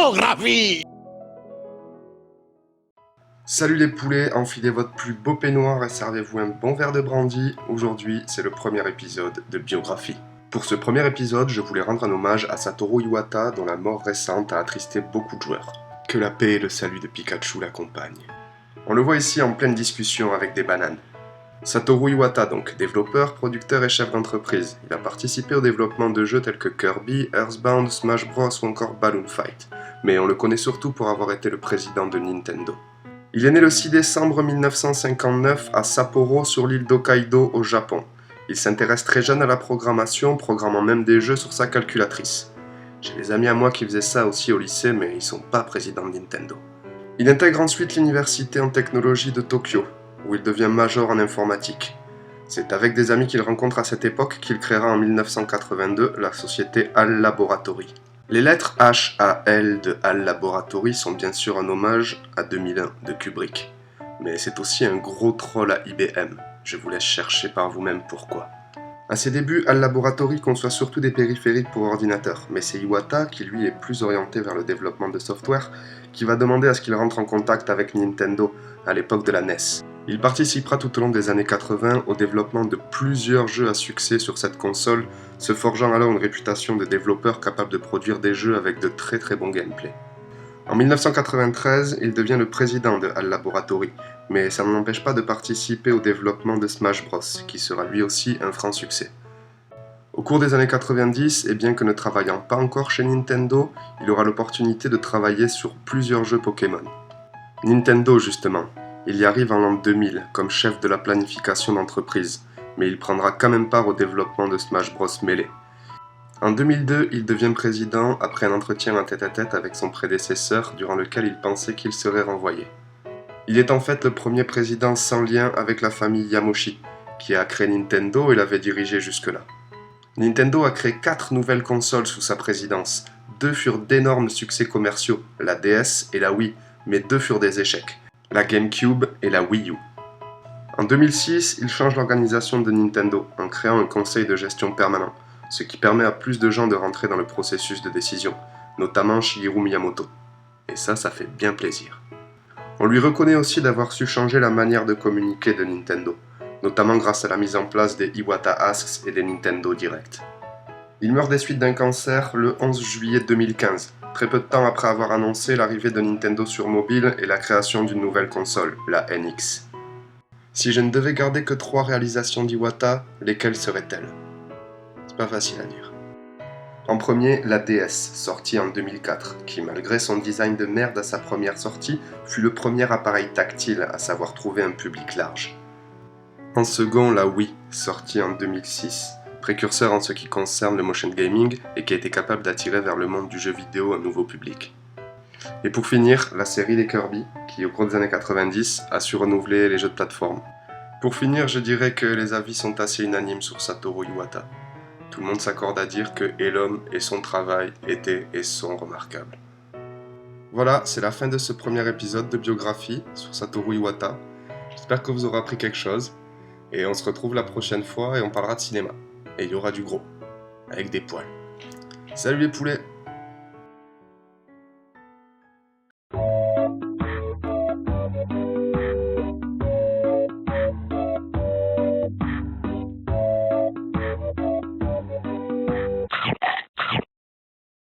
biographie. Salut les poulets, enfilez votre plus beau peignoir et servez-vous un bon verre de brandy. Aujourd'hui, c'est le premier épisode de Biographie. Pour ce premier épisode, je voulais rendre un hommage à Satoru Iwata dont la mort récente a attristé beaucoup de joueurs. Que la paix et le salut de Pikachu l'accompagnent. On le voit ici en pleine discussion avec des bananes. Satoru Iwata donc, développeur, producteur et chef d'entreprise. Il a participé au développement de jeux tels que Kirby, Earthbound, Smash Bros ou encore Balloon Fight. Mais on le connaît surtout pour avoir été le président de Nintendo. Il est né le 6 décembre 1959 à Sapporo sur l'île d'Hokkaido au Japon. Il s'intéresse très jeune à la programmation, programmant même des jeux sur sa calculatrice. J'ai des amis à moi qui faisaient ça aussi au lycée, mais ils sont pas présidents de Nintendo. Il intègre ensuite l'université en technologie de Tokyo, où il devient major en informatique. C'est avec des amis qu'il rencontre à cette époque qu'il créera en 1982 la société HAL Laboratory. Les lettres H-A-L de HAL Laboratory sont bien sûr un hommage à 2001 de Kubrick. Mais c'est aussi un gros troll à IBM. Je vous laisse chercher par vous-même pourquoi. À ses débuts, HAL Laboratory conçoit surtout des périphériques pour ordinateurs, mais c'est Iwata, qui lui est plus orienté vers le développement de software, qui va demander à ce qu'il rentre en contact avec Nintendo, à l'époque de la NES. Il participera tout au long des années 80 au développement de plusieurs jeux à succès sur cette console, se forgeant alors une réputation de développeur capable de produire des jeux avec de très bons gameplay. En 1993, il devient le président de HAL Laboratory, mais ça ne l'empêche pas de participer au développement de Smash Bros, qui sera lui aussi un franc succès. Au cours des années 90, et bien que ne travaillant pas encore chez Nintendo, il aura l'opportunité de travailler sur plusieurs jeux Pokémon. Nintendo justement. Il y arrive en l'an 2000 comme chef de la planification d'entreprise, mais il prendra quand même part au développement de Smash Bros Melee. En 2002, il devient président après un entretien en tête-à-tête avec son prédécesseur durant lequel il pensait qu'il serait renvoyé. Il est en fait le premier président sans lien avec la famille Yamauchi, qui a créé Nintendo et l'avait dirigé jusque-là. Nintendo a créé 4 nouvelles consoles sous sa présidence. 2 furent d'énormes succès commerciaux, la DS et la Wii, mais 2 furent des échecs, la GameCube et la Wii U. En 2006, il change l'organisation de Nintendo en créant un conseil de gestion permanent, ce qui permet à plus de gens de rentrer dans le processus de décision, notamment Shigeru Miyamoto. Et ça fait bien plaisir. On lui reconnaît aussi d'avoir su changer la manière de communiquer de Nintendo, notamment grâce à la mise en place des Iwata Asks et des Nintendo Direct. Il meurt des suites d'un cancer le 11 juillet 2015, très peu de temps après avoir annoncé l'arrivée de Nintendo sur mobile et la création d'une nouvelle console, la NX. Si je ne devais garder que 3 réalisations d'Iwata, lesquelles seraient-elles ? C'est pas facile à dire. En premier, la DS, sortie en 2004, qui malgré son design de merde à sa première sortie, fut le premier appareil tactile à savoir trouver un public large. En second, la Wii, sortie en 2006, précurseur en ce qui concerne le motion gaming et qui a été capable d'attirer vers le monde du jeu vidéo un nouveau public. Et pour finir, la série des Kirby, qui au cours des années 90 a su renouveler les jeux de plateforme. Pour finir, je dirais que les avis sont assez unanimes sur Satoru Iwata. Tout le monde s'accorde à dire que l'homme et son travail étaient et sont remarquables. Voilà, c'est la fin de ce premier épisode de Biographie sur Satoru Iwata. J'espère que vous aurez appris quelque chose. Et on se retrouve la prochaine fois et on parlera de cinéma. Et il y aura du gros, avec des poils. Salut les poulets!